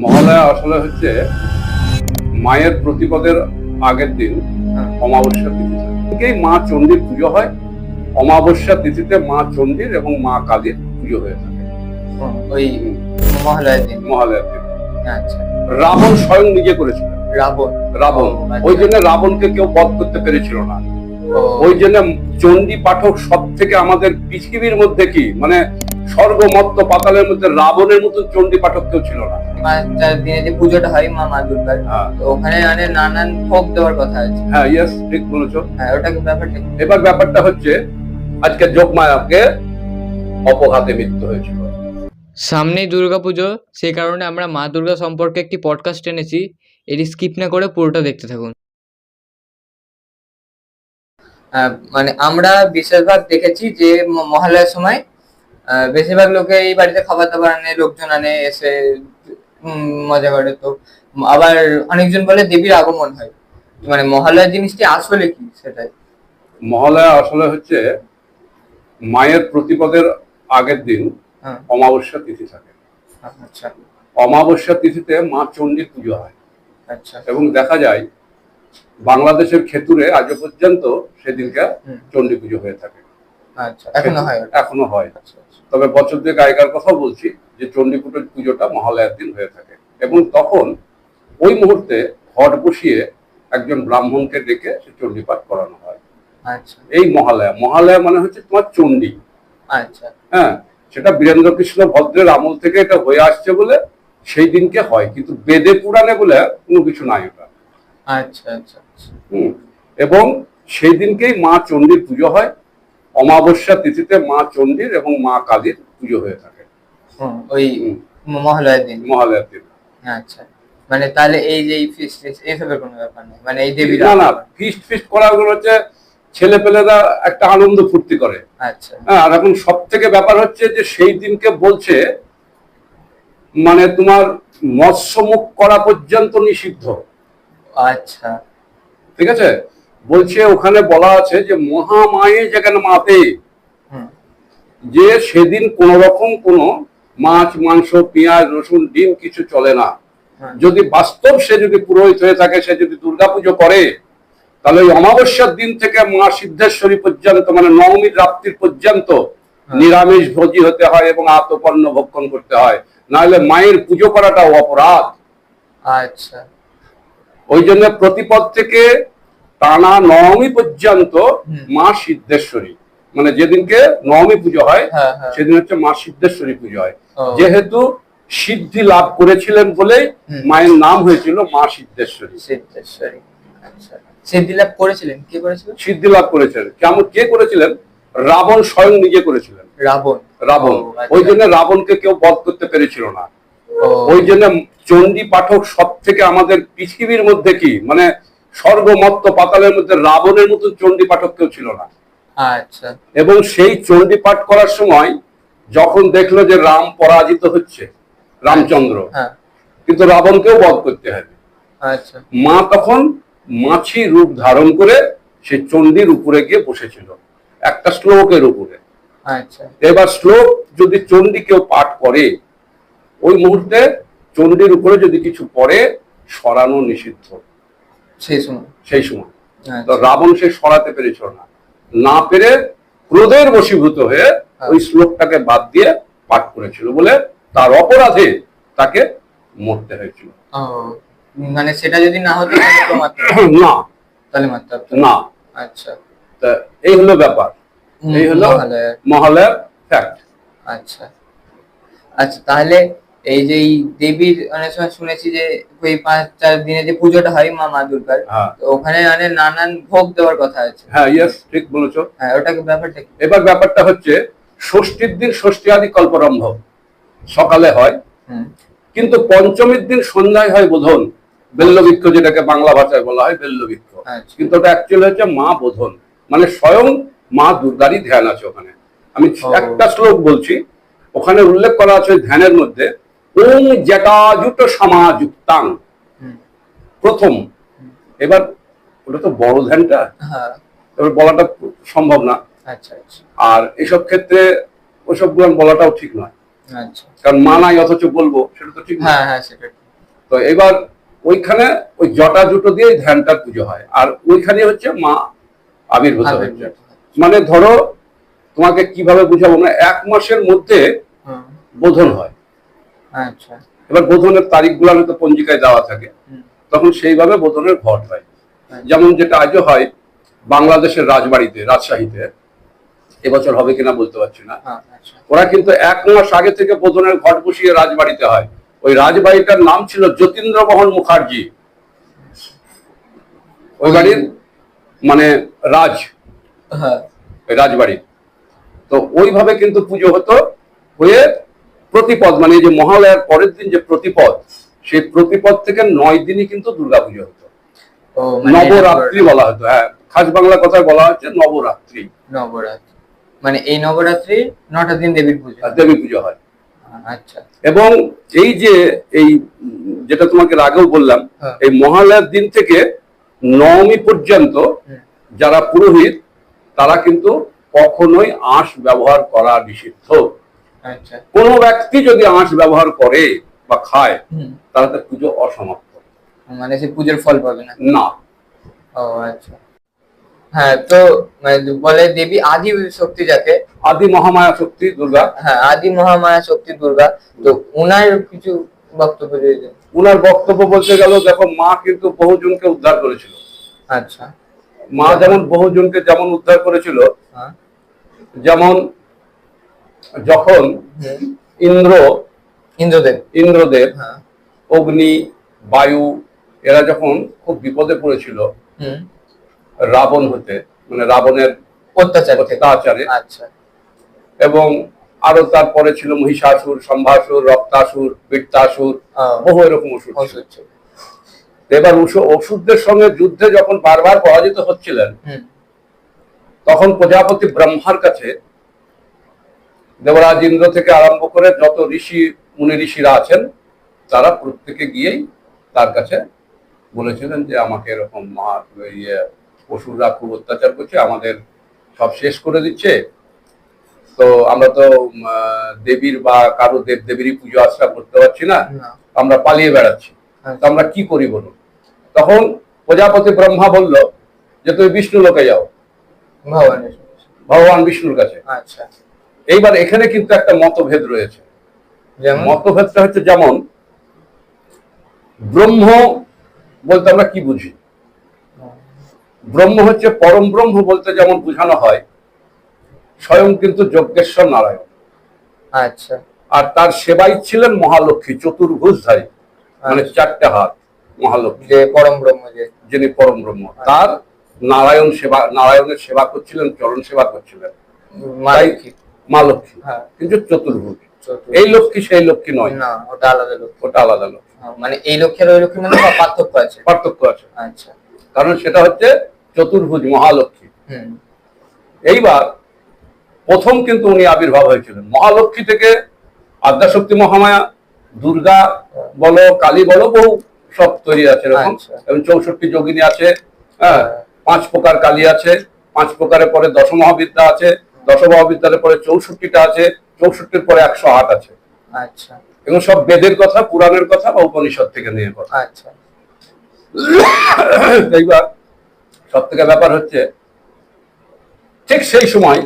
মহালয়া আসলে হচ্ছে মায়ের প্রতিপদের আগের দিন অমাবস্যা তিথি থেকেই মা চণ্ডীর পুজো হয়। অমাবস্যা তিথিতে মা চণ্ডীর এবং মা কালীর পুজো হয়ে থাকে ওই মহালয়ার দিন। মহালয়ার দিন। আচ্ছা, রাবণ স্বয়ং নিজে করেছিল। রাবণ রাবণ আচ্ছা। ওই জন্য রাবণকে কেউ বধ করতে পেরেছিল না। ওই জন্য চণ্ডী পাঠক সব থেকে আমাদের পৃথিবীর মধ্যে কি মানে স্বর্গমত্ত পাতালের মধ্যে রাবণের মতন চণ্ডী পাঠক কেউ ছিল না। চার দিনে যে পুজোটা হয় মা দুর্গার, তো ওখানে মানে নানান ভোগ দেওয়ার কথা আছে। হ্যাঁ, ইয়েস, ঠিক বলেছো। হ্যাঁ, ওটা কি ব্যাপারটা? এবার ব্যাপারটা হচ্ছে আজকে যোগমায়াকে অপঘাতে মৃত্যু হয়েছিল। সামনেই দুর্গাপুজো, সেই কারণে আমরা মা দুর্গা সম্পর্কে একটি পডকাস্ট এনেছি। এটি স্কিপ না করে পুরোটা দেখতে থাকুন। মানে আমরা বেশিরভাগ দেখেছি যে মহালয়ার সময় বেশিরভাগ লোকে এই বাড়িতে খাবার দাবার আনে, লোকজন আনে, এসে মজা করে। তো আবার অনেকজন বলে দেবীর আগমন হয়। মানে মহালয়ার জিনিসটি আসলে কি সেটাই। মহালয়া আসলে হচ্ছে মায়ের প্রতিপদের আগের দিন অমাবস্যা তিথি থাকে। আচ্ছা, অমাবস্যা তিথিতে মা চণ্ডীর পুজো হয়। আচ্ছা। এবং দেখা যায় বাংলাদেশের ক্ষেত্রে আজও পর্যন্ত সেদিনকে চণ্ডী পুজো হয়ে থাকে। আচ্ছা, এখনো হয়? এখনো হয়। তবে বছর দুয়েক আগেকার কথা বলছি যে চণ্ডী পুজোটা মহালয়ার দিন হয়ে থাকে। এবং তখন ওই মুহূর্তে ঘট বসিয়ে একজন ব্রাহ্মণকে ডেকে সে চণ্ডী পাঠ করানো হয়। আচ্ছা, এই মহালয়া মানে হচ্ছে তোমার চণ্ডী। আচ্ছা, হ্যাঁ, সেটা বীরেন্দ্র কৃষ্ণ ভদ্রের আমল থেকে এটা হয়ে আসছে বলে সেই দিনকে হয়, কিন্তু বেদে পুরাণে বলে কোনো কিছু নাই ওটা। আচ্ছা, আচ্ছা। এবং সেই দিনকেই মা চণ্ডীর পুজো হয়। অমাবস্যা তিথিতে মা চণ্ডীর এবং মা কালীর পুজো হয়ে থাকে ওই মহালয়ার দিন। মহালয়ার দিন। আচ্ছা, মানে তাহলে এই যে ফিস্ট এইসবের কোনো ব্যাপার নেই, মানে এই দেবীর না ফিস্ট করা হচ্ছে ছেলে পেলেরা একটা আনন্দ ফুর্তি করে। আচ্ছা, আর এখন সব থেকে ব্যাপার হচ্ছে যে সেই দিনকে বলছে মানে তোমার মৎস্যমুখ করা পর্যন্ত নিষিদ্ধ। আচ্ছা, ঠিক আছে, বলছে ওখানে বলা আছে যে মহামায়ে যেখানে মাতে, যে সেদিন কোন রকম কোনো মাছ মাংস পেঁয়াজ রসুন ডিম কিছু চলে না। যদি বাস্তব সে যদি পুরোহিত হয়ে থাকে, সে যদি দুর্গাপুজো করে, তাহলে ওই অমাবস্যার দিন থেকে মা সিদ্ধেশ্বরী পর্যন্ত মানে নবমীর রাত্রি পর্যন্ত নিরামিষ ভোজি হতে হয় এবং আতপন্ন ভক্ষণ করতে হয়, নাহলে মায়ের পুজো করাটাও অপরাধ। আচ্ছা, ওই জন্য প্রতিপদ থেকে টানা নবমী পর্যন্ত মা সিদ্ধেশ্বরী, মানে যেদিনকে নবমী পুজো হয় সেদিন হচ্ছে মা সিদ্ধেশ্বরী পুজো হয়। যেহেতু সিদ্ধি লাভ করেছিলেন বলেই মায়ের নাম হয়েছিল মা সিদ্ধেশ্বরী। সিদ্ধেশ্বরী। আচ্ছা, সিদ্ধি লাভ করেছিলেন? কে করেছিলেন? সিদ্ধি লাভ করেছিলেন কেমন কে করেছিলেন? রাবণ স্বয়ং নিজে করেছিলেন। রাবণ ওই জন্য রাবণকে কেউ বধ করতে পেরেছিল না। ওই জন্য চণ্ডী পাঠক সব থেকে আমাদের পৃথিবীর মধ্যে কি মানে স্বর্গমত্ত পাতালের মধ্যে রাবণের মতো চণ্ডী পাঠক কেউ ছিল না। আচ্ছা, এবং সেই চণ্ডী পাঠ করার সময় যখন দেখলো যে রাম পরাজিত হচ্ছে, রামচন্দ্র, কিন্তু রাবণকেও বধ করতে হবে, আচ্ছা, মা তখন মাছি রূপ ধারণ করে সেই চণ্ডীর উপরে গিয়ে বসেছিল একটা শ্লোকের উপরে। আচ্ছা, এবার শ্লোক যদি চণ্ডী কেউ পাঠ করে, ওই মুহূর্তে চণ্ডীর উপরে যদি কিছু পড়ে সরানো নিষিদ্ধ সেই সময়। তো রাবণ সে সরাতে পেরেছিল না, না পেরে ক্রোধের বশীভূত হয়ে ওই শ্লোকটাকে বাদ দিয়ে পাঠ করেছিল বলে তার অপরাধে তাকে মরতে হয়েছিল। মানে সেটা যদি না হতো না তাহলে মারতে হতো না। আচ্ছা, তা এই হলো ব্যাপার, এই হলো মহালয়ার ফ্যাক্ট। আচ্ছা, আচ্ছা। তাহলে এই যে দেবীর অনেক সময় শুনেছি যে ওই 5-4 দিনে যে পুজোটা হয় মা দুর্গার, তো ওখানে মানে নানান ভোগ দেওয়ার কথা আছে। হ্যাঁ, ইয়েস, ঠিক বলেছো। হ্যাঁ, ওটা কি ব্যাপারটা কি? এবার ব্যাপারটা হচ্ছে ষষ্ঠীর দিন ষষ্ঠী আদি কল্পরম্ভ সকালে হয়, কিন্তু পঞ্চমীর দিন সন্ধ্যায় হয় বোধন, বেল্লবৃক্ষ, যেটাকে বাংলা ভাষায় বলা হয় বেল্লবৃক্ষ। কিন্তু ওটা অ্যাকচুয়ালি হচ্ছে মা বোধন, মানে স্বয়ং মা দুর্গারই ধ্যান আছে ওখানে। আমি একটা শ্লোক বলছি, ওখানে উল্লেখ করা আছে ধ্যানের মধ্যে ওম জটাজুট সমাযুক্তাং প্রথম। এবার ওটা তো বড় ধ্যানটা, এবার বলাটা সম্ভব না। আর এসব ক্ষেত্রে ওসব বলাটাও ঠিক নয়, কারণ মা নাই অথচ বলবো, সেটা তো ঠিক না। তো এবার ওইখানে ওই জটা জুটো দিয়ে ধ্যানটার পুজো হয়, আর ওইখানে হচ্ছে মা আবির্ভূত হচ্ছে। মানে ধরো তোমাকে কিভাবে বুঝাবো, না 1 মাসের মধ্যে বোধন হয়। আচ্ছা, এবার বোধনের তারিখগুলো তো পঞ্জিকায় দেওয়া থাকে, তখন সেইভাবে বোধনের ঘট হয়। যেমন যেটা আজও হয় বাংলাদেশের রাজবাড়িতে, রাজশাহীতে, এবছর হবে কিনা বলতে পারছি না, ওরা কিন্তু 1 মাস আগে থেকে বোধনের ঘট বসিয়ে রাজবাড়িতে হয়। ওই রাজবাড়িটার নাম ছিল যতীন্দ্রমোহন মুখার্জি, ওই বাড়ির মানে রাজ, ওই রাজবাড়ি। তো ওইভাবে কিন্তু পুজো হতো, হয়ে প্রতিপদ মানে এই যে মহালয়ার পরের দিন যে প্রতিপদ, সেই প্রতিপদ থেকে 9 দিনই কিন্তু দুর্গাপুজো হতো। নবরাত্রি বলা হতো, হ্যাঁ খাস বাংলা কথায় বলা হচ্ছে নবরাত্রি। নবরাত্রি মানে এই নবরাত্রি 9টা দিন দেবীর পুজো হয়। আচ্ছা, এবং এই যে এই যেটা তোমাকে আগেও বললাম, এই মহালয়ার দিন থেকে নবমী পর্যন্ত যারা পুরোহিত তারা কিন্তু কখনোই আঁশ ব্যবহার করা নিষিদ্ধ। আচ্ছা, কোন ব্যক্তি যদি আঁশ ব্যবহার করে বা খায় তাহলে তার পুজো অসমাপ্ত, মানে সে পুজোর ফল পাবে না। না। ও আচ্ছা, হ্যাঁ। তো বলে দেবী আদি শক্তি যাকে, আদি মহামায়া শক্তি দুর্গা, হ্যাঁ আদি মহামায়া শক্তি দুর্গা। তো উনার কিছু বক্তব্য রয়েছে। উনার বক্তব্য বলতে গেল, দেখো মা কিন্তু বহুজনকে উদ্ধার করেছিল। আচ্ছা, মা যেমন বহুজনকে যেমন উদ্ধার করেছিল, যেমন যখন ইন্দ্রদেব অগ্নি বায়ু এরা যখন খুব বিপদে পড়েছিল রাবণ হতে, মানে রাবণের অত্যাচারে, আচ্ছা, এবং আরো তারপরে ছিল মহিষাসুর, সম্ভাসুর, রক্তাসুর, বৃত্তাসুর, বহু এরকম অসুর ছিল। এবার অসুরদের সঙ্গে যুদ্ধে যখন বারবার পরাজিত হচ্ছিলেন, তখন প্রজাপতি ব্রহ্মার কাছে দেবরাজ ইন্দ্র থেকে আরম্ভ করে যত ঋষি মুনি ঋষিরা আছেন তারা প্রত্যেকে গিয়েই তার কাছে বলেছিলেন যে আমাকে এরকম অসুররা খুব অত্যাচার করছে, আমাদের সব শেষ করে দিচ্ছে, তো আমরা তো দেবীর বা কারো দেব দেবীরই পুজো আশ্রা করতে পারছি না, আমরা পালিয়ে বেড়াচ্ছি, তো আমরা কি করি বলুন। তখন প্রজাপতি ব্রহ্মা বলল যে তুমি বিষ্ণু লোকে যাও, ভগবান বিষ্ণুর কাছে। আচ্ছা, এইবার এখানে কিন্তু একটা মতভেদ রয়েছে। মতভেদটা হচ্ছে, যেমন ব্রহ্ম বলতে আমরা কি বুঝি? ব্রহ্ম হচ্ছে পরম ব্রহ্ম বলতে যেমন বোঝানো হয় স্বয়ং কিন্তু যজ্ঞেশ্বর নারায়ণ। আচ্ছা, আর তার সেবাই ছিলেন মহালক্ষ্মী, চতুর্ভুজধারী, মানে 4টে হাত মহালক্ষ্মী, পরম ব্রহ্ম, যিনি পরম ব্রহ্ম। তার নারায়ণের সেবা করছিলেন, চরণ সেবা করছিলেন মা লক্ষ্মী, কিন্তু চতুর্ভুজ। এই লক্ষ্মী সেই লক্ষ্মী নয়, ওটা আলাদা লক্ষ্মী, ওটা আলাদা লক্ষ্মী। মানে এই লক্ষ্মীর ওই লক্ষ্মীর মধ্যে পার্থক্য আছে। আচ্ছা, কারণ সেটা হচ্ছে চতুর্ভুজ মহালক্ষ্মী। এইবার প্রথম কিন্তু উনি আবির্ভাব হয়েছিলেন মহালক্ষ্মী থেকে। আদ্যাশক্তি মহামায়া, দুর্গা বলো, কালী বলো, বহু সব তৈরি আছে এরকম, এবং 64 যোগিনী আছে, হ্যাঁ 5 প্রকার কালী আছে, 5 প্রকারের পরে 10 মহাবিদ্যা আছে, 10 মহাবিদ্যার পরে 64টা আছে, 64-র পরে 108 আছে। আচ্ছা, এবং সব বেদের কথা, পুরাণের কথা বা উপনিষদ থেকে নিয়ে কথা। আচ্ছা, এইবার সব থেকে ব্যাপার হচ্ছে, ঠিক সেই সময়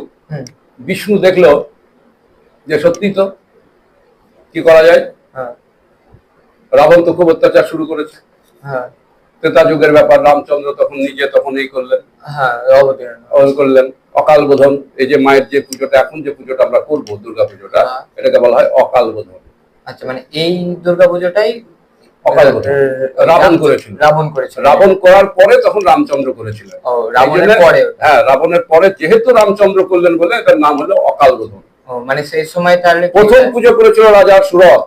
বিষ্ণু দেখলো যে সত্যি তো কি করা যায়, রাবণ তো খুব অত্যাচার শুরু করেছে, ত্রেতা যুগের ব্যাপার। রামচন্দ্র তখন নিজে এই করলেন, করলেন অকাল বোধন। এই যে মায়ের যে পুজোটা, এখন যে পুজোটা আমরা করবো দুর্গা পুজোটা, এটাকে বলা হয় অকাল বোধন। আচ্ছা, মানে এই দুর্গা পুজোটাই রাবণ করেছিল। রাবণ করার পরে তখন রামচন্দ্র করেছিলেন। হ্যাঁ, রাবণের পরে যেহেতু রামচন্দ্র করলেন বলে এটার নাম হলো অকাল বোধন। মানে সেই সময় তাহলে প্রথম পুজো করেছিল রাজা সুরত,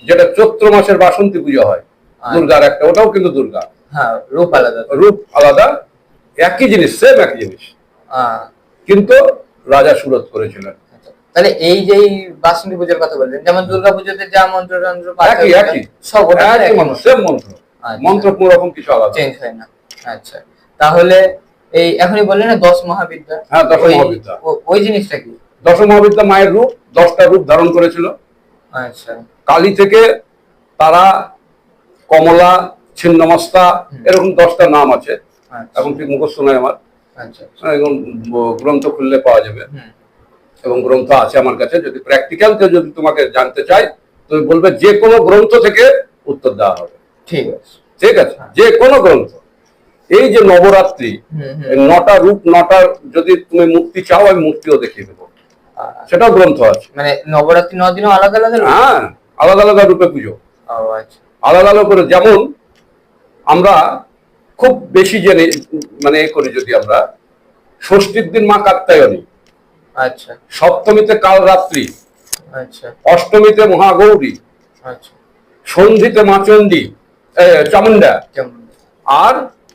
যেটা চৈত্র মাসের বাসন্তী পুজো হয় দুর্গার একটা, ওটাও কিন্তু দুর্গা, রূপ আলাদা, একই জিনিস, সেম একই জিনিস, কিন্তু রাজা সুরত করেছিলেন। তাহলে এই যে বাসন্তী পূজার কথা বললেন, যেমন দুর্গা পুজোতে যা মন্ত্র একই সব সেম মন্ত্র কোন রকম কিছু আলাদা চেঞ্জ হয় না। আচ্ছা, তাহলে এই এখনই বললেন না 10 মহাবিদ্যা, হ্যাঁ 10 মহাবিদ্যা, ওই জিনিসটা কি? 10 মহাবিদ্যা মায়ের রূপ, 10টা রূপ ধারণ করেছিল। আচ্ছা, কালী থেকে তারা কমলা, ছিন্নমস্তা, এরকম 10টা নাম আছে। আচ্ছা এখন ঠিক মুখস্থ নয় আমার, আচ্ছা এখন গ্রন্থ খুললে পাওয়া যাবে, এবং গ্রন্থ আছে আমার কাছে। যদি প্র্যাকটিক্যাল কেউ যদি তোমাকে জানতে চাই, তুমি বলবে যে কোনো গ্রন্থ থেকে উত্তর দেওয়া হবে। ঠিক আছে, ঠিক আছে, যে কোনো গ্রন্থ। এই যে নবরাত্রি, 9টা রূপ, 9টা যদি তুমি মূর্তি চাও আমি মূর্তিও দেখিয়ে দেবো, সেটাও গ্রন্থ আছে। মানে নবরাত্রি 9 দিনও আলাদা আলাদা রূপ? হ্যাঁ, আলাদা আলাদা রূপে পুজো, ও আচ্ছা আলাদা আলাদা করে। যেমন আমরা খুব বেশি জেনে মানে এ করি, যদি আমরা ষষ্ঠীর দিন মা কাত্যায়নী, আচ্ছা সপ্তমীতে কাল রাত্রি, আচ্ছা অষ্টমীতে মহাগৌরী, আচ্ছা সন্ধিতে মা চণ্ডী, চামুন্ডা, কেমন? আর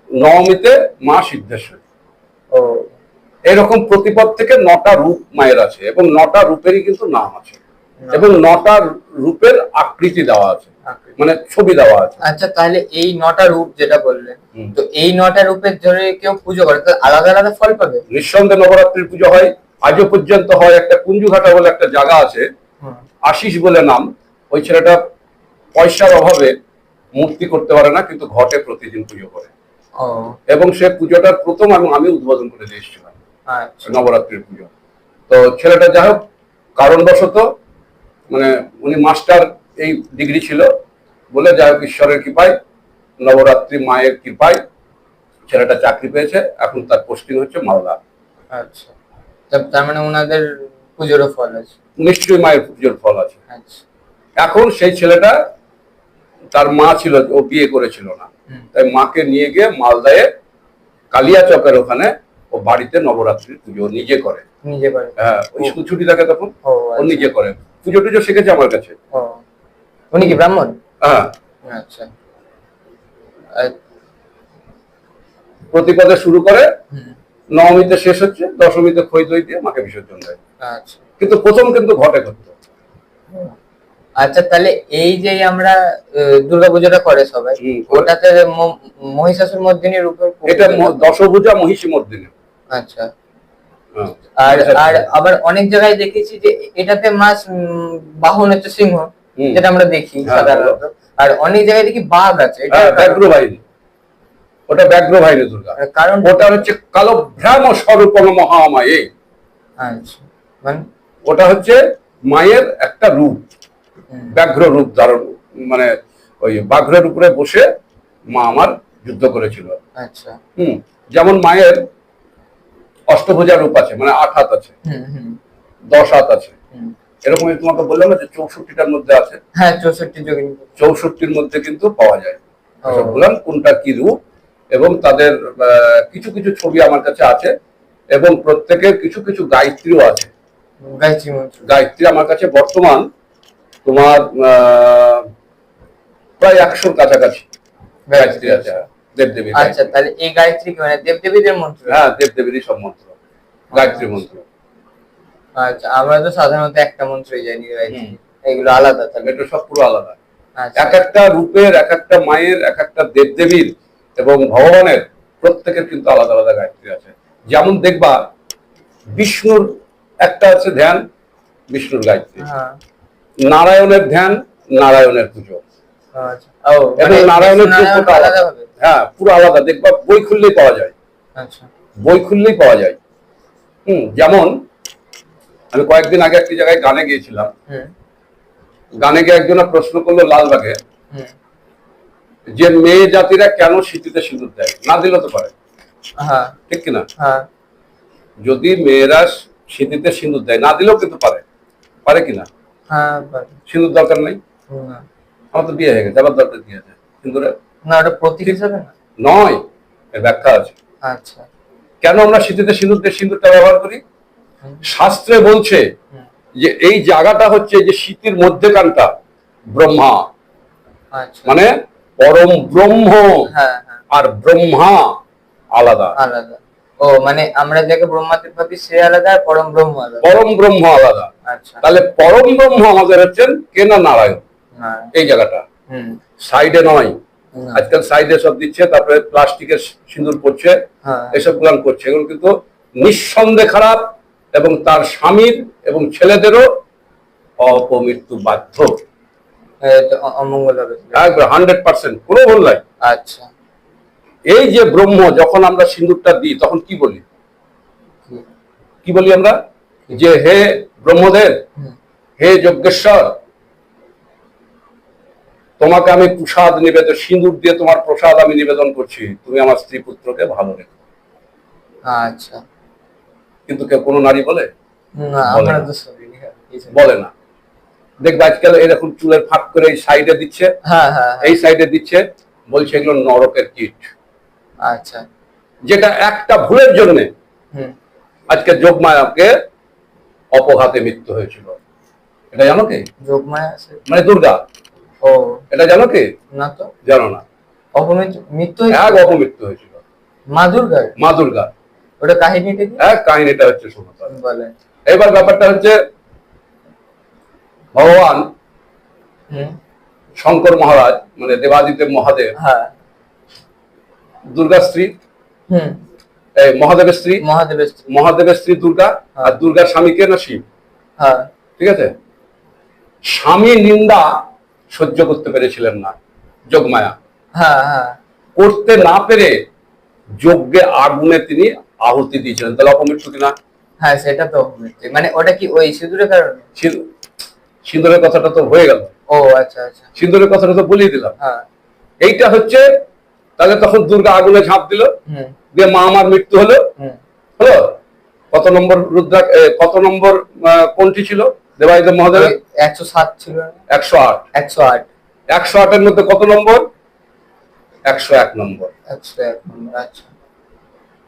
নবমীতে মা সিদ্ধেশ্বরী। ও এরকম প্রতিপদ থেকে 9টা রূপ মায়ের আছে, এবং 9টা রূপেরই কিন্তু নাম আছে, এবং 9টা রূপের আকৃতি দেওয়া আছে, মানে ছবি দেওয়া আছে। আচ্ছা, তাহলে এই 9টা রূপ যেটা বললেন, তো এই 9টা রূপের ধরে কেউ পুজো করে তো আলাদা আলাদা ফল পাবে? নিঃসন্দেহে নবরাত্রির পুজো হয়, আজও পর্যন্ত হয়। একটা কুঞ্জুঘাটা বলে একটা জায়গা আছে, আশিস বলে নাম। ওই ছেলেটা পয়সার অভাবে মূর্তি করতে পারে না, কিন্তু ঘটে প্রতিদিন পুজো করে, এবং সে পুজোটার প্রথম এবং আমি উদ্বোধন করে দিয়েছিলাম নবরাত্রির পুজো। তো ছেলেটা যাই হোক কারণবশত, মানে উনি মাস্টার এই ডিগ্রি ছিল বলে, যাই হোক ঈশ্বরের কৃপায়, নবরাত্রি মায়ের কৃপায় ছেলেটা চাকরি পেয়েছে। এখন তার পোস্টিং হচ্ছে মালদা। আচ্ছা, তার মানে ওনাদের পুজোরও ফল আছে? নিশ্চয়ই মায়ের পুজোর ফল আছে। আচ্ছা, এখন সেই ছেলেটা, তার মা ছিল, ও বিয়ে করেছিল না, তাই মাকে নিয়ে গিয়ে মালদায় কালিয়াচকের ওখানে ও বাড়িতে নবরাত্রির পুজো নিজে করে। হ্যাঁ, ওই স্কুল ছুটি থাকে তখন ও নিজে করে, পুজো টুজো শিখেছে আমার কাছে। উনি কি ব্রাহ্মণ? হ্যাঁ। আচ্ছা, প্রতিপদে শুরু করে, নবমীতে শেষ হচ্ছে, দশমীতে খই দই দিয়ে মাকে বিসর্জন দেয়। আচ্ছা, কিন্তু প্রথম কিন্তু ঘটে করতো। আচ্ছা, তাহলে এই যে আমরা দুর্গাপূজাটা করে সবাই, ওটাতে মহিষাসুর মর্দিনীর উপর, এটা দশভুজা মহিষী মর্দিনী। আচ্ছা, আর আর আবার অনেক জায়গায় দেখেছি যে এটাতে মাছ বাহন হচ্ছে সিংহ, যেটা আমরা দেখি সাধারণত, আর অনেক জায়গায় দেখি বাঘ আছে। এটা ব্যাঘ্র বাহিনী, ওটা ব্যাঘ্র বাহিনী দুর্গা। কারণ ওটা হচ্ছে কালো ভ্রাম স্বরূপম মহামায়ে। আচ্ছা, মানে ওটা হচ্ছে মায়ের একটা রূপ, ব্যাঘ্র রূপ ধারণ, মানে ওই বাঘ্রের উপরে বসে মা আমার যুদ্ধ করেছিল। আচ্ছা, যেমন মায়ের অষ্টভুজা রূপ আছে, মানে 8 হাত আছে, 10 হাত আছে, এরকম তোমাকে বললাম না যে 64টার মধ্যে আছে। হ্যাঁ, 64 যোগিনী, 64টির মধ্যে কিন্তু পাওয়া যায়। বললাম কোনটা কি রূপ, এবং তাদের কিছু কিছু ছবি আমার কাছে আছে, এবং প্রত্যেকের কিছু কিছু গায়ত্রীও আছে। গায়ত্রী আমার কাছে বর্তমান তোমার প্রায় 100-র কাছাকাছি গায়ত্রী আছে, দেবদেবী। আচ্ছা, তাহলে এই গায়ত্রী কি মানে দেবদেবীদের মন্ত্র? হ্যাঁ, দেবদেবীরই সব মন্ত্র, গায়ত্রী মন্ত্র। আচ্ছা, আমরা তো সাধারণত একটা মন্ত্রই জানি, এগুলো আলাদা? তাহলে এটা সব পুরো আলাদা। এক একটা রূপের, এক একটা মায়ের, এক একটা দেবদেবীর এবং ভগবানের প্রত্যেকের কিন্তু আলাদা আলাদা গায়ত্রী আছে। যেমন দেখবা বিষ্ণুর একটা আছে ধ্যান, বিষ্ণুর গায়ত্রী, নারায়ণের ধ্যান, নারায়ণের পুজো, এবং নারায়ণের পুজো আলাদা। হ্যাঁ, পুরো আলাদা। দেখবা বই খুললেই পাওয়া যায়। আচ্ছা, বই খুললেই পাওয়া যায়। যেমন আমি কয়েকদিন আগে একটি জায়গায় গানে গিয়েছিলাম, গানে গিয়ে একজন প্রশ্ন করলো লালবাগে যে মেয়ে জাতিরা কেন শীতিতে সিঁদুর দেয়, না দিলে তো পারে, ঠিক কিনা? যদি মেয়েরা শীতিতে সিঁদুর দেয়, না দিলেও কিন্তু পারে কিনা? সিঁদুর দরকার নেই, আমার তো বিয়ে হয়ে গেছে, আবার দরকার কি আছে সিঁদুরে? না, ওটা প্রতীক হিসেবে নয়, এর ব্যাখ্যা আছে। আচ্ছা, কেন আমরা শীতিতে সিঁদুরটা ব্যবহার করি? শাস্ত্রে বলছে যে এই জায়গাটা হচ্ছে যে শীতের মধ্যেখানটা ব্রহ্মা, মানে পরম ব্রহ্ম, আর ব্রহ্মা আলাদা। ও, মানে আমরা যাকে ব্রহ্মাতে ভাবি সে আলাদা, আর পরম ব্রহ্ম আলাদা। পরম ব্রহ্ম আলাদা। আচ্ছা, তাহলে পরম ব্রহ্ম আমাদের হচ্ছেন কে না? নারায়ণ। এই জায়গাটা সাইডে নয়। আজকাল সাইডে সব দিচ্ছে, তারপরে প্লাস্টিকের সিঁদুর পড়ছে, এসব গুলান করছে। এগুলো কিন্তু নিঃসন্দেহে খারাপ, এবং তার স্বামীর এবং ছেলেদেরও অপমৃত্যু বাধ্য। অমঙ্গল হবে। একবার 100% কোনো ভুল নাই। আচ্ছা, এই যে ব্রহ্ম, যখন আমরা সিঁদুরটা দিই তখন কি বলি? কি বলি আমরা? যে হে ব্রহ্মদেব, হে যজ্ঞেশ্বর, তোমাকে আমি প্রসাদ নিবেদন, সিঁদুর দিয়ে তোমার প্রসাদ আমি নিবেদন করছি, তুমি আমার স্ত্রী পুত্রকে ভালো রেখো। আচ্ছা। কিন্তু কেউ কোনো নারী বলে? না, বলে আমরা না। তো শুনিনি। বলে না। দেখবে আজকাল এরকম চুলের ফাঁক করে এই সাইডে দিচ্ছে, হ্যাঁ হ্যাঁ হ্যাঁ। এই সাইডে দিচ্ছে, বলছে এগুলো নরকের কীট। আচ্ছা। যেটা একটা ভুলের জন্য হুম। আজকে যোগমায়াকে অপঘাতে মৃত্যু হয়েছিল। এটা জানো কি? যোগমায়া আছে মানে দুর্গা। ও, এটা জানো কি? না তো। জানো না? মৃত্যু এক অপমৃত্যু হয়েছিল মা দুর্গার। মা দুর্গা। ওটা কাহিনীটা কি? এক কাহিনীটা হচ্ছে, শোনো তাহলে। বলেন। এবার ব্যাপারটা হচ্ছে, ভগবান শঙ্কর মহারাজ মানে দেবাদিদেব মহাদেব, হ্যাঁ। দুর্গা স্ত্রী, হুম। মহাদেবের স্ত্রী, মহাদেবের স্ত্রী। মহাদেবের স্ত্রী দুর্গা। আর দুর্গার স্বামীকে না শিব। হ্যাঁ। ঠিক আছে। স্বামী নিন্দা সহ্য করতে পেরেছিলেন না যোগমায়া। হ্যাঁ হ্যাঁ। করতে না পেরে যজ্ঞে আগুনে তিনি আহুতি দিয়েছিলেন। তাহলে অপমৃত্যু কিনা? হ্যাঁ, সেটা তো অপমৃত্যু। মানে ওটা কি ওই সিঁদুরের কারণে? সিঁদুরের কথাটা তো হয়ে গেল। ও আচ্ছা আচ্ছা। সিঁদুরের কথাটা তো বলিয়ে দিলাম। হ্যাঁ। এইটা হচ্ছে, তাহলে তখন দুর্গা আগুনে ঝাঁপ দিল, দিয়ে মা আমার মৃত্যু হলো। হলো কত নম্বর রুদ্রা, কত নম্বর কোনটি ছিল দেবাদিদেব মহাদেবের? 107 ছিল। 108। 108। 108 এর মধ্যে কত নম্বর? 101 নম্বর। 101 নম্বর। আচ্ছা।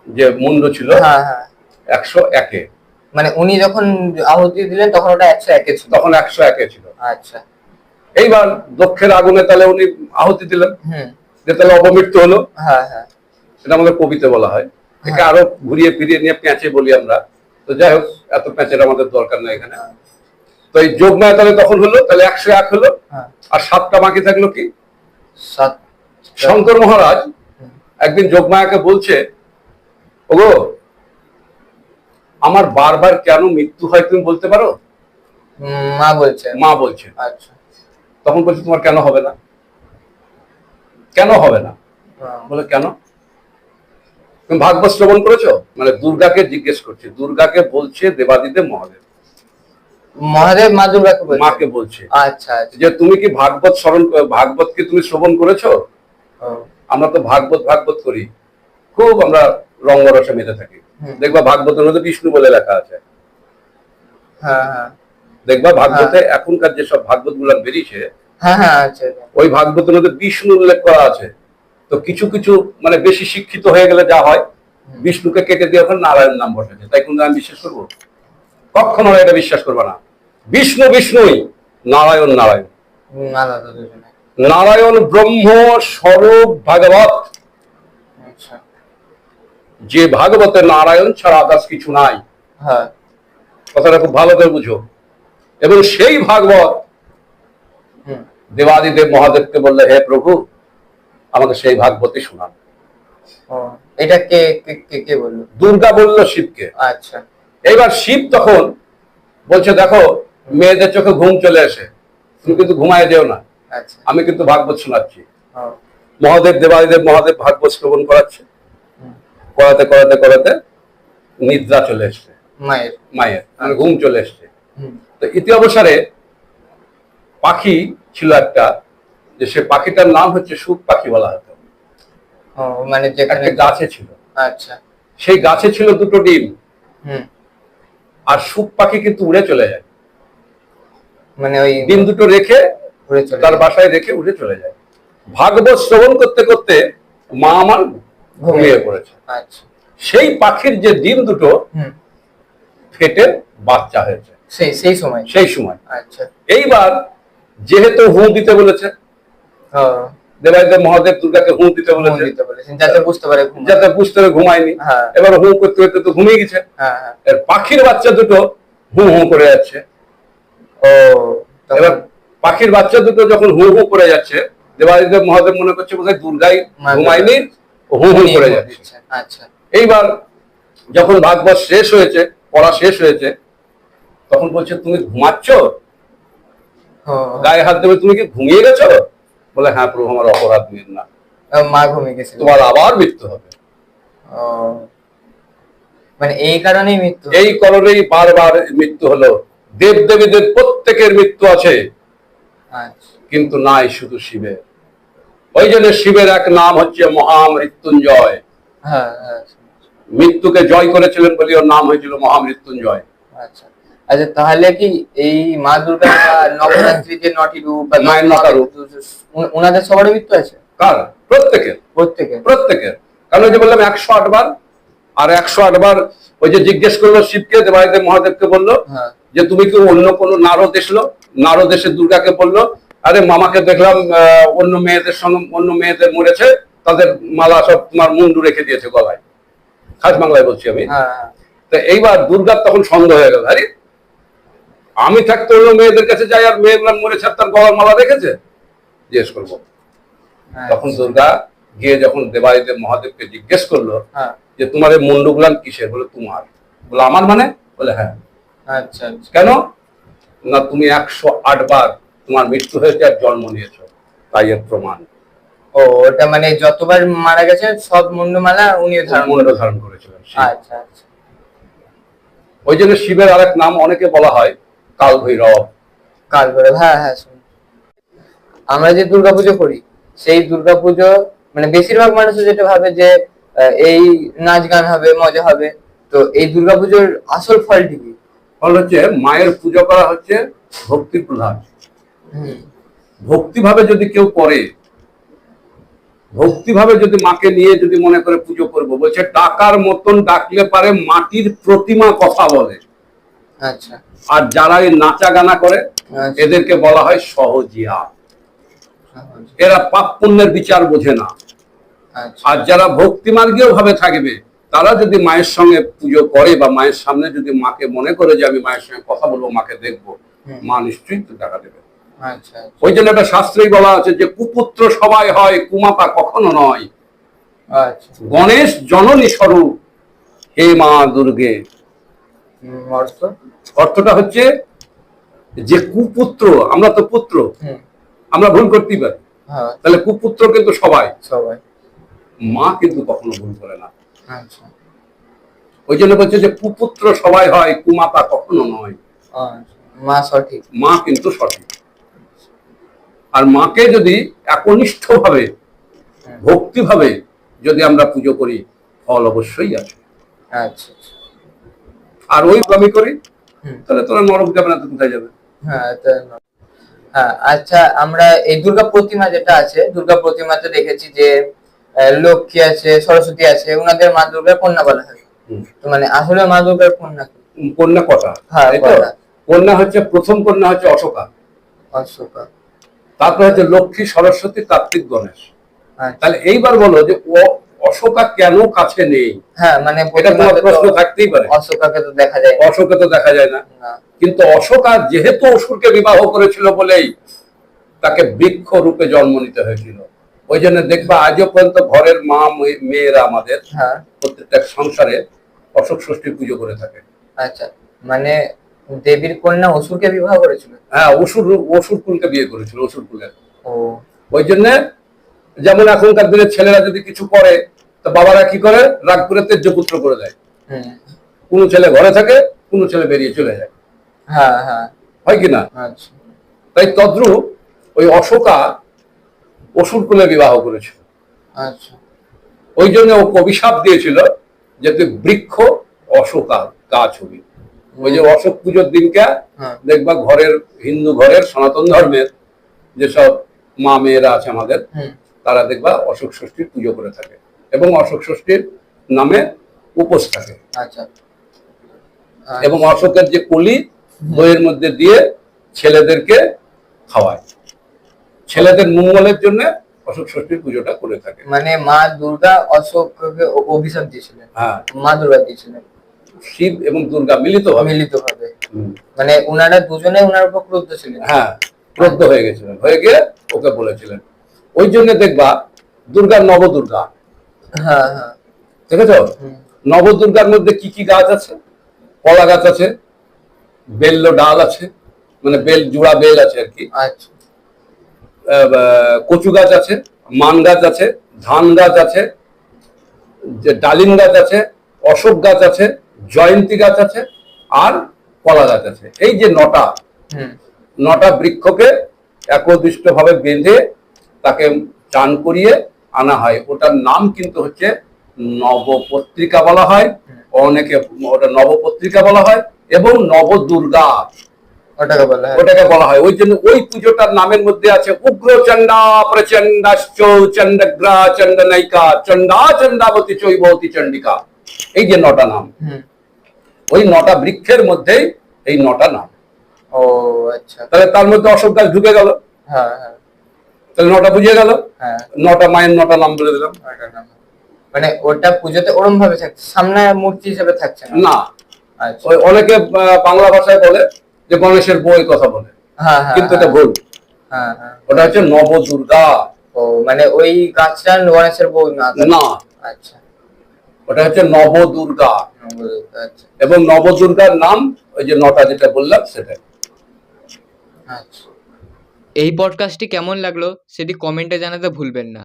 যে মুন্ড ছিল, হ্যাঁ হ্যাঁ, 101-এ। মানে উনি যখন আহুতি দিলেন তখন ওটা 101-এ ছিল। তখন 101-এ ছিল। আচ্ছা। এইবার দক্ষের আগুনে তাহলে উনি আহুতি দিলেন, যে তাহলে অপমৃত্যু হলো। হ্যাঁ হ্যাঁ। এটা আমাদের কবিতে বলা হয়। একে আরো ঘুরিয়ে ফিরিয়ে নিয়ে প্যাঁচে বলি আমরা। তো যাই হোক, এত প্যাঁচের আমাদের দরকার নেই এখানে। তো এই যোগমায়া তাহলে তখন হলো, তাহলে 101 হলো। আর 7টা বাকি থাকলো কি? 7। শঙ্কর মহারাজ একদিন যোগমায়াকে বলছে, ওগো, আমার বারবার কেন মৃত্যু হয় তুমি বলতে পারো? মা বলছে। মা বলছে। আচ্ছা। তখন বলছে তোমার কেন হবে না? কেন হবে না? বলে কেন? তুমি ভাগবত শ্রবণ করেছো? মানে দুর্গাকে জিজ্ঞেস করছে, দুর্গাকে বলছে দেবাদিদেব মহাদেব। মহাদেব মা দুর্গাকে বলছে, মাকে বলছে। আচ্ছা আচ্ছা। যে তুমি কি ভাগবত কি তুমি শ্রবণ করেছো? আমরা তো ভাগবত করি, খুব আমরা রঙ্গরসে মেতে থাকি। দেখবা ভাগবতের মধ্যে বিষ্ণু বলে লেখা আছে। হ্যাঁ হ্যাঁ। দেখবা ভাগবতে এখনকার যেসব ভাগবত গুলা বেরিয়েছে, হ্যাঁ হ্যাঁ, আচ্ছা, ওই ভাগবতের মধ্যে বিষ্ণু উল্লেখ করা আছে। তো কিছু কিছু মানে বেশি শিক্ষিত হয়ে গেলে যা হয়, বিষ্ণুকে কেটে দিয়ে ওখানে নারায়ণ নাম বসেছে। তাই কিন্তু আমি বিশ্বাস করবো? কখনো এটা বিশ্বাস করবো না। বিষ্ণু বিষ্ণুই, নারায়ণ নারায়ণ। নারায়ণ ব্রহ্ম স্বরূপ ভাগবত। যে ভাগবতে নারায়ণ ছাড়া আদার্স কিছু নাই। কথাটা খুব ভালো করে বুঝো। এবং সেই ভাগবত দেবাদিদেব মহাদেবকে বললে, হে প্রভু, আমাকে সেই ভাগবতই শোনান। এটা কে কে কে বললো? দুর্গা বললো শিবকে। আচ্ছা। এইবার শিব তখন বলছে, দেখো, মেয়েদের চোখে ঘুম চলে আসে, তুমি কিন্তু ঘুমায় যেও না, আমি কিন্তু ভাগবত শোনাচ্ছি। দেবাদিদেব মহাদেব ভাগবত শ্রবণ করাচ্ছে। করাতে করাতে করাতে নিদ্রা চলে এসছে মায়ের, মানে ঘুম চলে এসছে। তো ইতি অবসরে পাখি ছিল একটা, যে সে পাখিটার নাম হচ্ছে সুখ পাখি বলা হতো। মানে একটা গাছে ছিল। আচ্ছা। সেই গাছে ছিল 2টো ডিম। আর সুখ পাখি কিন্তু উড়ে চলে যায়, মানে ওই ডিম 2টো রেখে তার বাসায় রেখে উড়ে চলে যায়। ভাগবত শ্রবণ করতে করতে মা আমার ঘুমিয়ে পড়েছে। আচ্ছা। সেই পাখির যে ডিম 2টো ফেটে বাচ্চা হয়েছে সেই সময়। আচ্ছা। এইবার যেহেতু হু দিতে বলেছে, দেবাদিদেব মহাদেব দুর্গাকে হু দিতে বলেছে, যাতে বুঝতে পারে ঘুমায়নি। এবার হু করতে করতে তো ঘুমিয়ে গেছে। পাখির বাচ্চা 2টো হু হু করে যাচ্ছে। এবার পাখির বাচ্চা 2টো যখন হু হু করে যাচ্ছে, দেবাদিদেব মহাদেব মনে করছে বোধহয় দুর্গাই ঘুমায়নি, হু হু করে যাচ্ছে। আচ্ছা। এইবার যখন ভাগবত শেষ হয়েছে, পড়া শেষ হয়েছে, তখন বলছে, তুমি ঘুমাচ্ছ? গায়ে হাত দেবে, তুমি কি ঘুমিয়ে গেছো? বলে হ্যাঁ প্রভু, আমার অপরাধ নিন না, মা ঘুমিয়ে গেছে, তোমার আবার মৃত্যু হবে। মানে এই কারণেই মৃত্যু, এই কারণেই বারবার মৃত্যু হলো। দেব দেবীদের প্রত্যেকের মৃত্যু আছে, কিন্তু নাই শুধু শিবের। ওই জন্য শিবের এক নাম হচ্ছে মহামৃত্যুঞ্জয়। মৃত্যুকে জয় করেছিলেন বলে ওর নাম হয়েছিল মহামৃত্যুঞ্জয়। আচ্ছা আচ্ছা, তাহলে কি এই মা দুর্গা নবরাত্রি যে 9টি রূপ বা 9টা রূপ, ওনাদের সবারই মৃত্যু আছে? কার? প্রত্যেকের। কারণ ওই যে বললাম 108 বার, আর 108 বার ওই যে জিজ্ঞেস করলো শিবকে, দেবাদিদেব মহাদেবকে বললো যে তুমি কি অন্য কোনো নারদ এসলো? নারদ এসে দুর্গাকে বললো, আরে মামাকে দেখলাম অন্য মেয়েদের সঙ্গে, অন্য মেয়েদের মরেছে, তাদের মালা সব তোমার মুন্ডু রেখে দিয়েছে গলায়। খাস বাংলায় বলছি আমি। তো এইবার দুর্গার তখন সন্দেহ হয়ে গেল, আরে আমি থাকতে অন্য মেয়েদের কাছে যাই আর মেয়েগুলো মরেছে আর তার গলার মালা রেখেছে, জিজ্ঞেস করবো। তখন দুর্গা গিয়ে যখন দেবাদিদেব মহাদেবকে জিজ্ঞেস করলো যে তোমার এই মুন্ডুগুলান কিসের? বলে তোমার। বলে আমার মানে? বলে হ্যাঁ। আচ্ছা, কেন? না তুমি 108 বার তোমার মৃত্যু হয়েছে আর জন্ম নিয়েছো, তাই এর প্রমাণ। ও, ওটা মানে যতবার মারা গেছে সব মুন্ডমালা উনি ধারণ করেছিলেন। আচ্ছা আচ্ছা। ওই জন্য শিবের আরেক নাম অনেকে বলা হয় কাল ভৈরব। হ্যাঁ হ্যাঁ, আমরা যে দুর্গাপুজো করি সেই দুর্গাপুজো মানে বেশিরভাগ মানুষ যেটা ভাবে যে এই নাচ গান হবে, মজা হবে, তো এই দুর্গাপুজোর আসল ফলটি কি? ফল হচ্ছে মায়ের পুজো করা হচ্ছে ভক্তি প্রধান। ভক্তিভাবে যদি কেউ করে, ভক্তিভাবে যদি মাকে নিয়ে যদি মনে করে পুজো করবো, বলছে টাকার মতন ডাকলে পারে মাটির প্রতিমা কথা বলে। আচ্ছা। আর যারা এই নাচা গানা করে এদেরকে বলা হয় সহজিয়া। এরা পাপ পুণ্যের বিচার বোঝে না। আর যারা ভক্তি মার্গীয় ভাবে থাকবে, তারা যদি মায়ের সঙ্গে পুজো করে বা মায়ের সামনে যদি মাকে মনে করে যে আমি মায়ের সঙ্গে কথা বলবো, মাকে দেখবো, মা নিশ্চয়ই তো টাকা দেবে। ওই জন্য একটা শাস্ত্রেই বলা আছে যে কুপুত্র সবাই হয়, কুমাতা কখনো নয়। গণেশ জননী স্বরূপ হে মা দুর্গে। অর্থটা হচ্ছে যে কুপুত্র, আমরা তো পুত্র, আমরা ভুল করতেই পারি, তাহলে কুপুত্র কিন্তু সবাই, মা কিন্তু কখনো ভুল করে না। ওই জন্য বলছে যে কুপুত্র সবাই হয়, কুমাতা কখনো নয়। মা সঠিক, মা কিন্তু সঠিক। আর মাকে যদি একনিষ্ঠ ভাবে, ভক্তি ভাবে যদি আমরা পুজো করি, ফল অবশ্যই আছে। আর ওই আমি করি, তাহলে তোরা নরক যাবে না, তো কোথায় যাবে? আচ্ছা, আমরা এই দুর্গা প্রতিমা যেটা আছে, দুর্গা প্রতিমাতে দেখেছি যে লক্ষ্মী আছে, সরস্বতী আছে, ওনাদের মা দুর্গার কন্যা বলা হয়। তো মানে আসলে মা দুর্গার কন্যা কন্যা কটা? কন্যা হচ্ছে, প্রথম কন্যা হচ্ছে অশোকা, তারপর হচ্ছে লক্ষ্মী, সরস্বতী, কার্তিক, গণেশ। তাহলে এইবার বলো যে অশোকা কেন কাছে নেই? হ্যাঁ, মানে এটা তোমার প্রশ্ন থাকতেই পারে। অশোকাকে তো দেখা যায়, অশোকে তো দেখা যায় না। কিন্তু অশোকা যেহেতু অসুরকে বিবাহ করেছিল বলেই তাকে বৃক্ষ রূপে জন্ম নিতে হয়েছিল। ওই জন্য দেখবা আজও পর্যন্ত ঘরের মা মেয়েরা আমাদের প্রত্যেকটা সংসারে অশোক ষষ্ঠীর পুজো করে থাকে। আচ্ছা, মানে দেবীর কন্যা অসুরকে বিবাহ করেছিল? হ্যাঁ, অসুর কুলকে বিয়ে করেছিল, অসুর কুলের। ওই জন্য যেমন এখনকার দিনে ছেলেরা যদি কিছু করে, তো বাবারা কি করে, রাগ করে তেজ্য পুত্র করে দেয়। কোন ছেলে ঘরে থাকে, কোন ছেলে বেরিয়ে চলে যায়, হয় কিনা? তাই তদ্রূপ ওই অশোকা অসুর কুলে বিবাহ করেছিল। ওই জন্য ও অভিশাপ দিয়েছিল যে তুই বৃক্ষ অশোকা গাছ হবি। ওই যে অশোক পুজোর দিনকে দেখবা ঘরের, হিন্দু ঘরের সনাতন ধর্মের যেসব মা মেয়েরা আছে আমাদের, তারা দেখবা অশোক ষষ্ঠীর পুজো করে থাকে এবং অশোক ষষ্ঠীর নামে উপোস থাকে। এবং অশোকের যে কলি বইয়ের মধ্যে দিয়ে ছেলেদেরকে খাওয়ায়, ছেলেদের মঙ্গলের জন্য অশোক ষষ্ঠীর পুজোটা করে থাকে। মানে মা দুর্গা অশোককে অভিশাপ দিয়েছিলেন? হ্যাঁ, মা দুর্গা দিয়েছিলেন। শিব এবং দুর্গা মিলিত ভাবে, মানে ওনারা দুজনে ওনার উপর ক্রুদ্ধ ছিলেন। হ্যাঁ, ক্রুদ্ধ হয়ে গেছিলেন, হয়ে গিয়ে ওকে বলেছিলেন। ওই জন্য দেখবা দুর্গার নবদুর্গা। দেখেছ নবদুর্গার মধ্যে কি কি গাছ আছে? কলা গাছ আছে, বেল্ল ডাল আছে, মানে বেল, জোড়া বেল আছে আর কি। আচ্ছা। কচু গাছ আছে, মান গাছ আছে, ধান গাছ আছে, যে ডালিম গাছ আছে, অশোক গাছ আছে, জয়ন্তী গাছ আছে, আর কলা গাছ আছে। এই যে হুম। নটা বৃক্ষকে একদিষ্ট ভাবে বেঁধে তাকে চান করিয়ে আনা হয়। ওটার নাম কিন্তু হচ্ছে নবপত্রিকা বলা হয়, অনেকে ওটা নবপত্রিকা বলা হয়, এবং নবদুর্গা ওটাকে বলা হয়। ওই জন্য ওই পুজোটার নামের মধ্যে আছে উগ্র চণ্ডা প্রচণ্ডাশ্চ চণ্ডগ্রা চণ্ডনায়িকা চণ্ডা চণ্ডাবতী চৈবতী চণ্ডিকা। এই যে নটা নাম, ওই নটা বৃক্ষের মধ্যেই এই নটা নাম। ও আচ্ছা। তাহলে তার মধ্যে অশোক গাছ ঢুকে গেল, হ্যাঁ হ্যাঁ। তাহলে নটা বুঝে গেল। হ্যাঁ, নটা মায়ের নটা নাম বলে দিলাম। মানে ওটা পুজোতে ওরম ভাবে থাকছে, সামনে মূর্তি হিসেবে থাকছে না। আচ্ছা। ওই অনেকে বাংলা ভাষায় বলে যে গণেশের বই কথা বলে, হ্যাঁ হ্যাঁ, কিন্তু এটা ভুল। হ্যাঁ হ্যাঁ। ওটা হচ্ছে নবদুর্গা। ও মানে ওই গাছটা গণেশের বউ না? না, আচ্ছা, ওটা হচ্ছে নবদুর্গা। আচ্ছা এবং নবদুর্গার নাম ওই যে নটা যেটা বললাম সেটাই। আচ্ছা। এই পডকাস্টটি কেমন লাগলো সেটি কমেন্টে জানাতে ভুলবেন না।